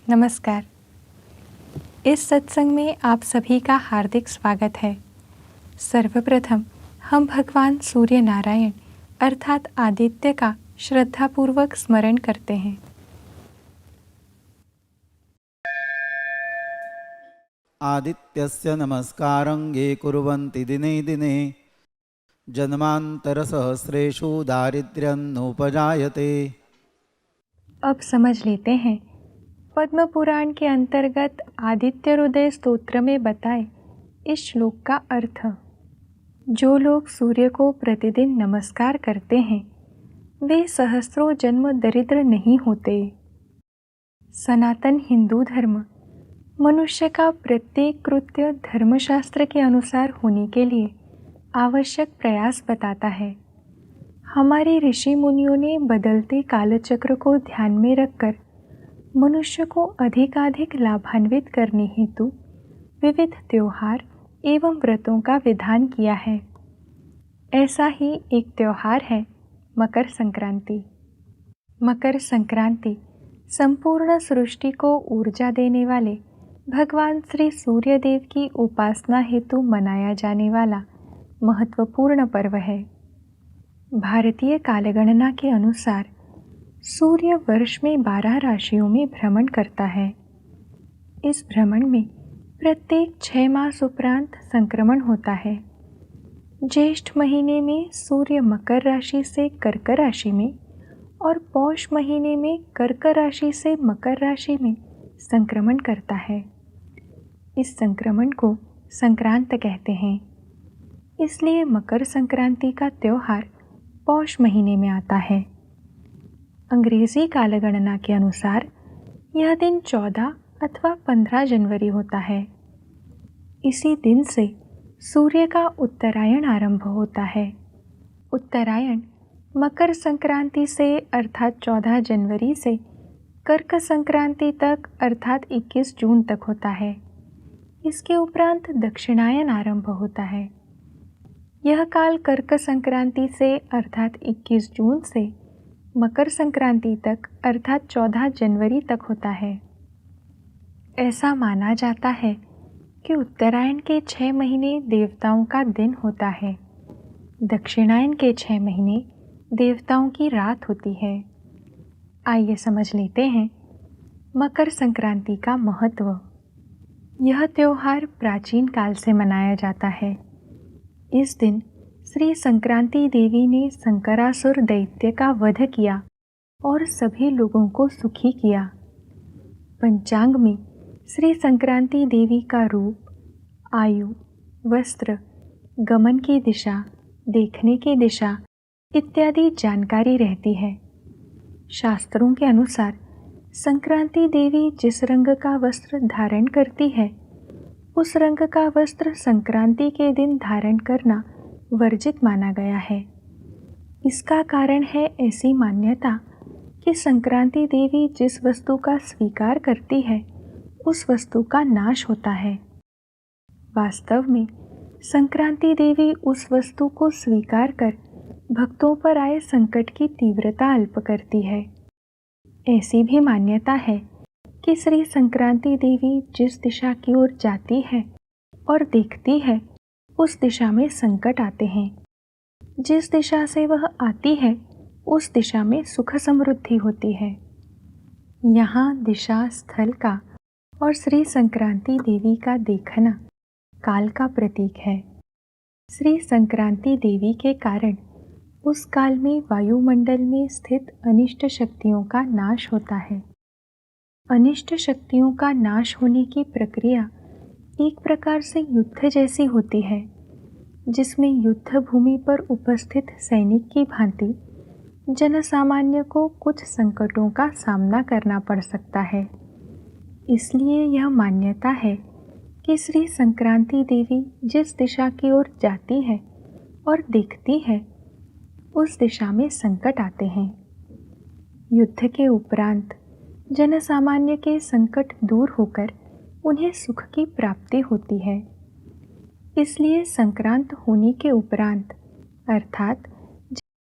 नमस्कार। इस सत्संग में आप सभी का हार्दिक स्वागत है। सर्वप्रथम हम भगवान सूर्य नारायण अर्थात आदित्य का श्रद्धापूर्वक स्मरण करते हैं। आदित्यस्य नमस्कारं ये कुर्वन्ति दिने दिने जन्मान्तरसहस्रेषु दारिद्र्यं नोपजायते। अब समझ लेते हैं पद्म पुराण के अंतर्गत आदित्य हृदय स्तोत्र में बताए इस श्लोक का अर्थ। जो लोग सूर्य को प्रतिदिन नमस्कार करते हैं वे सहस्रों जन्म दरिद्र नहीं होते। सनातन हिंदू धर्म मनुष्य का प्रत्येक कृत्य धर्मशास्त्र के अनुसार होने के लिए आवश्यक प्रयास बताता है। हमारे ऋषि मुनियों ने बदलते कालचक्र को ध्यान में रखकर मनुष्य को अधिकाधिक लाभान्वित करने हेतु विविध त्योहार एवं व्रतों का विधान किया है। ऐसा ही एक त्योहार है मकर संक्रांति। मकर संक्रांति संपूर्ण सृष्टि को ऊर्जा देने वाले भगवान श्री सूर्यदेव की उपासना हेतु मनाया जाने वाला महत्वपूर्ण पर्व है। भारतीय कालगणना के अनुसार सूर्य वर्ष में 12 राशियों में भ्रमण करता है। इस भ्रमण में प्रत्येक 6 मास उपरांत संक्रमण होता है। ज्येष्ठ महीने में सूर्य मकर राशि से कर्क राशि में और पौष महीने में कर्क राशि से मकर राशि में संक्रमण करता है। इस संक्रमण को संक्रांत कहते हैं। इसलिए मकर संक्रांति का त्योहार पौष महीने में आता है। अंग्रेजी कालगणना के अनुसार यह दिन 14 अथवा 15 जनवरी होता है। इसी दिन से सूर्य का उत्तरायण आरंभ होता है। उत्तरायण मकर संक्रांति से अर्थात 14 जनवरी से कर्क संक्रांति तक अर्थात 21 जून तक होता है। इसके उपरांत दक्षिणायन आरंभ होता है। यह काल कर्क संक्रांति से अर्थात 21 जून से मकर संक्रांति तक अर्थात 14 जनवरी तक होता है। ऐसा माना जाता है कि उत्तरायण के 6 महीने देवताओं का दिन होता है। दक्षिणायन के 6 महीने देवताओं की रात होती है। आइए समझ लेते हैं मकर संक्रांति का महत्व। यह त्योहार प्राचीन काल से मनाया जाता है। इस दिन श्री संक्रांति देवी ने संकरासुर दैत्य का वध किया और सभी लोगों को सुखी किया। पंचांग में श्री संक्रांति देवी का रूप, आयु, वस्त्र, गमन की दिशा, देखने की दिशा इत्यादि जानकारी रहती है। शास्त्रों के अनुसार संक्रांति देवी जिस रंग का वस्त्र धारण करती है उस रंग का वस्त्र संक्रांति के दिन धारण करना वर्जित माना गया है। इसका कारण है ऐसी मान्यता कि संक्रांति देवी जिस वस्तु का स्वीकार करती है उस वस्तु का नाश होता है। वास्तव में संक्रांति देवी उस वस्तु को स्वीकार कर भक्तों पर आए संकट की तीव्रता अल्प करती है। ऐसी भी मान्यता है कि श्री संक्रांति देवी जिस दिशा की ओर जाती है और देखती है उस दिशा में संकट आते हैं। जिस दिशा से वह आती है उस दिशा में सुख समृद्धि होती है। यहाँ दिशा स्थल का और श्री संक्रांति देवी का देखना काल का प्रतीक है। श्री संक्रांति देवी के कारण उस काल में वायुमंडल में स्थित अनिष्ट शक्तियों का नाश होता है। अनिष्ट शक्तियों का नाश होने की प्रक्रिया एक प्रकार से युद्ध जैसी होती है, जिसमें युद्ध भूमि पर उपस्थित सैनिक की भांति जनसामान्य को कुछ संकटों का सामना करना पड़ सकता है। इसलिए यह मान्यता है कि श्री संक्रांति देवी जिस दिशा की ओर जाती है और देखती है उस दिशा में संकट आते हैं। युद्ध के उपरांत जनसामान्य के संकट दूर होकर उन्हें सुख की प्राप्ति होती है। इसलिए संक्रांत होने के उपरांत अर्थात